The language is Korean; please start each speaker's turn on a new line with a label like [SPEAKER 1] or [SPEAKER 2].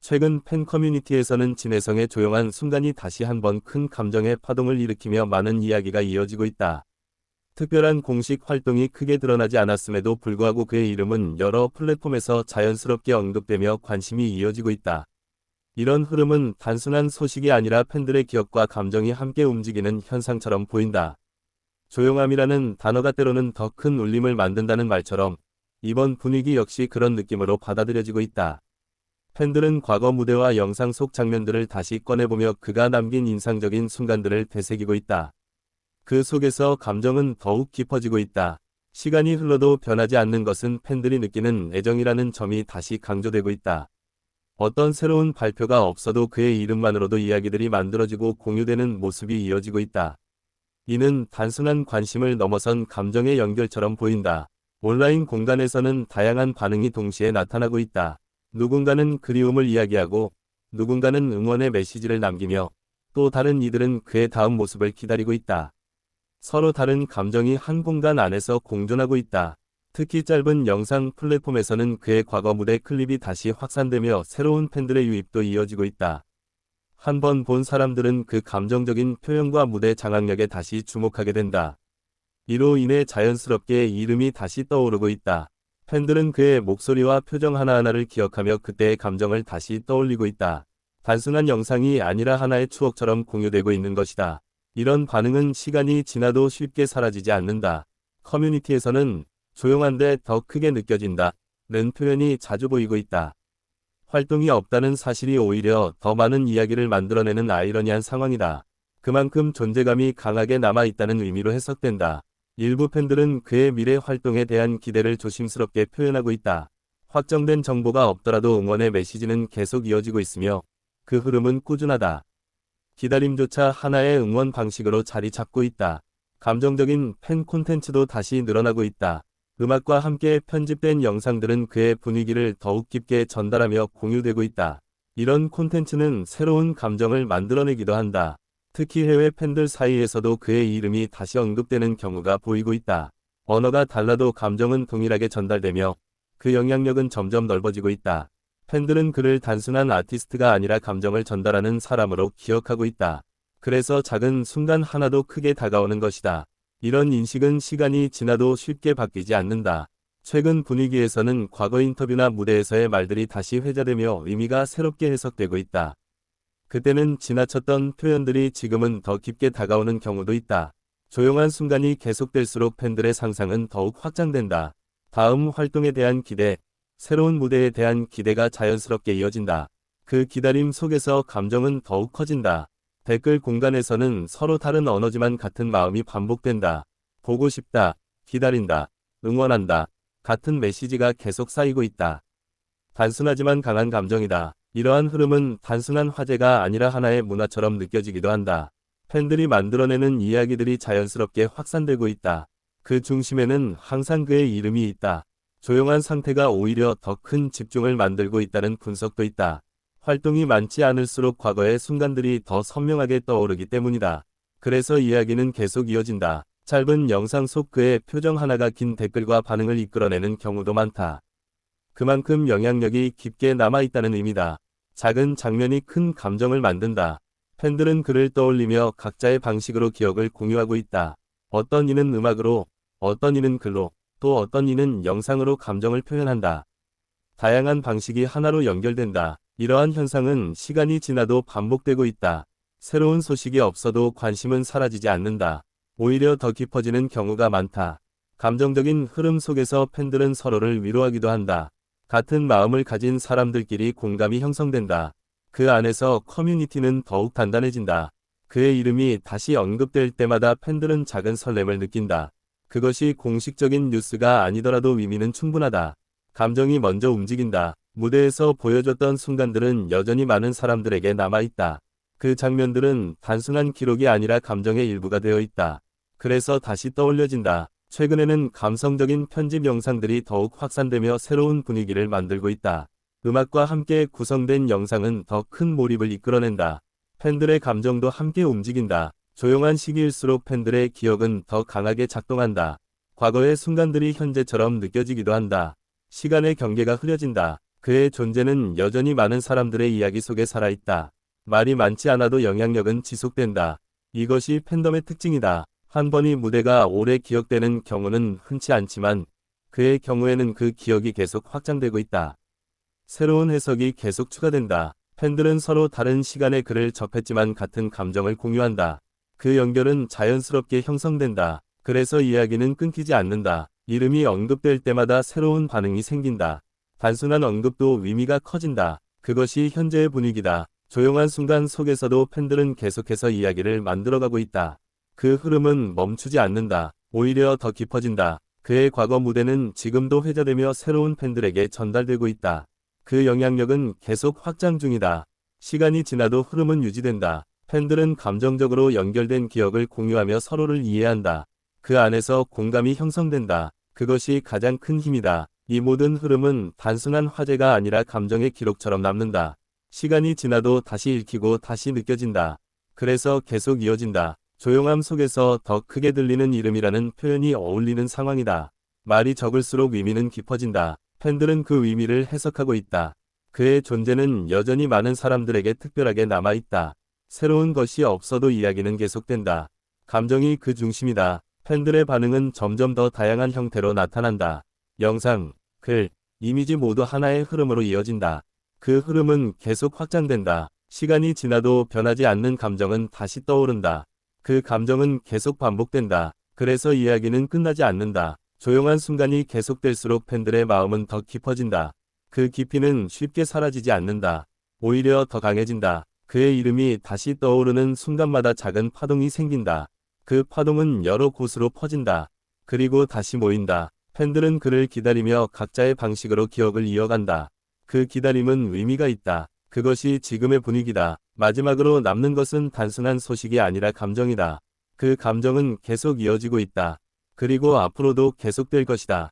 [SPEAKER 1] 최근 팬 커뮤니티에서는 진해성의 조용한 순간이 다시 한번 큰 감정의 파동을 일으키며 많은 이야기가 이어지고 있다. 특별한 공식 활동이 크게 드러나지 않았음에도 불구하고 그의 이름은 여러 플랫폼에서 자연스럽게 언급되며 관심이 이어지고 있다. 이런 흐름은 단순한 소식이 아니라 팬들의 기억과 감정이 함께 움직이는 현상처럼 보인다. 조용함이라는 단어가 때로는 더 큰 울림을 만든다는 말처럼 이번 분위기 역시 그런 느낌으로 받아들여지고 있다. 팬들은 과거 무대와 영상 속 장면들을 다시 꺼내보며 그가 남긴 인상적인 순간들을 되새기고 있다. 그 속에서 감정은 더욱 깊어지고 있다. 시간이 흘러도 변하지 않는 것은 팬들이 느끼는 애정이라는 점이 다시 강조되고 있다. 어떤 새로운 발표가 없어도 그의 이름만으로도 이야기들이 만들어지고 공유되는 모습이 이어지고 있다. 이는 단순한 관심을 넘어선 감정의 연결처럼 보인다. 온라인 공간에서는 다양한 반응이 동시에 나타나고 있다. 누군가는 그리움을 이야기하고 누군가는 응원의 메시지를 남기며 또 다른 이들은 그의 다음 모습을 기다리고 있다. 서로 다른 감정이 한 공간 안에서 공존하고 있다. 특히 짧은 영상 플랫폼에서는 그의 과거 무대 클립이 다시 확산되며 새로운 팬들의 유입도 이어지고 있다. 한 번 본 사람들은 그 감정적인 표현과 무대 장악력에 다시 주목하게 된다. 이로 인해 자연스럽게 이름이 다시 떠오르고 있다. 팬들은 그의 목소리와 표정 하나하나를 기억하며 그때의 감정을 다시 떠올리고 있다. 단순한 영상이 아니라 하나의 추억처럼 공유되고 있는 것이다. 이런 반응은 시간이 지나도 쉽게 사라지지 않는다. 커뮤니티에서는 조용한데 더 크게 느껴진다 는 표현이 자주 보이고 있다. 활동이 없다는 사실이 오히려 더 많은 이야기를 만들어내는 아이러니한 상황이다. 그만큼 존재감이 강하게 남아있다는 의미로 해석된다. 일부 팬들은 그의 미래 활동에 대한 기대를 조심스럽게 표현하고 있다. 확정된 정보가 없더라도 응원의 메시지는 계속 이어지고 있으며 그 흐름은 꾸준하다. 기다림조차 하나의 응원 방식으로 자리 잡고 있다. 감정적인 팬 콘텐츠도 다시 늘어나고 있다. 음악과 함께 편집된 영상들은 그의 분위기를 더욱 깊게 전달하며 공유되고 있다. 이런 콘텐츠는 새로운 감정을 만들어내기도 한다. 특히 해외 팬들 사이에서도 그의 이름이 다시 언급되는 경우가 보이고 있다. 언어가 달라도 감정은 동일하게 전달되며 그 영향력은 점점 넓어지고 있다. 팬들은 그를 단순한 아티스트가 아니라 감정을 전달하는 사람으로 기억하고 있다. 그래서 작은 순간 하나도 크게 다가오는 것이다. 이런 인식은 시간이 지나도 쉽게 바뀌지 않는다. 최근 분위기에서는 과거 인터뷰나 무대에서의 말들이 다시 회자되며 의미가 새롭게 해석되고 있다. 그때는 지나쳤던 표현들이 지금은 더 깊게 다가오는 경우도 있다. 조용한 순간이 계속될수록 팬들의 상상은 더욱 확장된다. 다음 활동에 대한 기대, 새로운 무대에 대한 기대가 자연스럽게 이어진다. 그 기다림 속에서 감정은 더욱 커진다. 댓글 공간에서는 서로 다른 언어지만 같은 마음이 반복된다. 보고 싶다, 기다린다, 응원한다. 같은 메시지가 계속 쌓이고 있다. 단순하지만 강한 감정이다. 이러한 흐름은 단순한 화제가 아니라 하나의 문화처럼 느껴지기도 한다. 팬들이 만들어내는 이야기들이 자연스럽게 확산되고 있다. 그 중심에는 항상 그의 이름이 있다. 조용한 상태가 오히려 더 큰 집중을 만들고 있다는 분석도 있다. 활동이 많지 않을수록 과거의 순간들이 더 선명하게 떠오르기 때문이다. 그래서 이야기는 계속 이어진다. 짧은 영상 속 그의 표정 하나가 긴 댓글과 반응을 이끌어내는 경우도 많다. 그만큼 영향력이 깊게 남아있다는 의미다. 작은 장면이 큰 감정을 만든다. 팬들은 그를 떠올리며 각자의 방식으로 기억을 공유하고 있다. 어떤 이는 음악으로, 어떤 이는 글로, 또 어떤 이는 영상으로 감정을 표현한다. 다양한 방식이 하나로 연결된다. 이러한 현상은 시간이 지나도 반복되고 있다. 새로운 소식이 없어도 관심은 사라지지 않는다. 오히려 더 깊어지는 경우가 많다. 감정적인 흐름 속에서 팬들은 서로를 위로하기도 한다. 같은 마음을 가진 사람들끼리 공감이 형성된다. 그 안에서 커뮤니티는 더욱 단단해진다. 그의 이름이 다시 언급될 때마다 팬들은 작은 설렘을 느낀다. 그것이 공식적인 뉴스가 아니더라도 의미는 충분하다. 감정이 먼저 움직인다. 무대에서 보여줬던 순간들은 여전히 많은 사람들에게 남아있다. 그 장면들은 단순한 기록이 아니라 감정의 일부가 되어 있다. 그래서 다시 떠올려진다. 최근에는 감성적인 편집 영상들이 더욱 확산되며 새로운 분위기를 만들고 있다. 음악과 함께 구성된 영상은 더 큰 몰입을 이끌어낸다. 팬들의 감정도 함께 움직인다. 조용한 시기일수록 팬들의 기억은 더 강하게 작동한다. 과거의 순간들이 현재처럼 느껴지기도 한다. 시간의 경계가 흐려진다. 그의 존재는 여전히 많은 사람들의 이야기 속에 살아있다. 말이 많지 않아도 영향력은 지속된다. 이것이 팬덤의 특징이다. 한 번이 무대가 오래 기억되는 경우는 흔치 않지만 그의 경우에는 그 기억이 계속 확장되고 있다. 새로운 해석이 계속 추가된다. 팬들은 서로 다른 시간에 그를 접했지만 같은 감정을 공유한다. 그 연결은 자연스럽게 형성된다. 그래서 이야기는 끊기지 않는다. 이름이 언급될 때마다 새로운 반응이 생긴다. 단순한 언급도 의미가 커진다. 그것이 현재의 분위기다. 조용한 순간 속에서도 팬들은 계속해서 이야기를 만들어가고 있다. 그 흐름은 멈추지 않는다. 오히려 더 깊어진다. 그의 과거 무대는 지금도 회자되며 새로운 팬들에게 전달되고 있다. 그 영향력은 계속 확장 중이다. 시간이 지나도 흐름은 유지된다. 팬들은 감정적으로 연결된 기억을 공유하며 서로를 이해한다. 그 안에서 공감이 형성된다. 그것이 가장 큰 힘이다. 이 모든 흐름은 단순한 화제가 아니라 감정의 기록처럼 남는다. 시간이 지나도 다시 읽히고 다시 느껴진다. 그래서 계속 이어진다. 조용함 속에서 더 크게 들리는 이름이라는 표현이 어울리는 상황이다. 말이 적을수록 의미는 깊어진다. 팬들은 그 의미를 해석하고 있다. 그의 존재는 여전히 많은 사람들에게 특별하게 남아있다. 새로운 것이 없어도 이야기는 계속된다. 감정이 그 중심이다. 팬들의 반응은 점점 더 다양한 형태로 나타난다. 영상, 글, 이미지 모두 하나의 흐름으로 이어진다. 그 흐름은 계속 확장된다. 시간이 지나도 변하지 않는 감정은 다시 떠오른다. 그 감정은 계속 반복된다. 그래서 이야기는 끝나지 않는다. 조용한 순간이 계속될수록 팬들의 마음은 더 깊어진다. 그 깊이는 쉽게 사라지지 않는다. 오히려 더 강해진다. 그의 이름이 다시 떠오르는 순간마다 작은 파동이 생긴다. 그 파동은 여러 곳으로 퍼진다. 그리고 다시 모인다. 팬들은 그를 기다리며 각자의 방식으로 기억을 이어간다. 그 기다림은 의미가 있다. 그것이 지금의 분위기다. 마지막으로 남는 것은 단순한 소식이 아니라 감정이다. 그 감정은 계속 이어지고 있다. 그리고 앞으로도 계속될 것이다.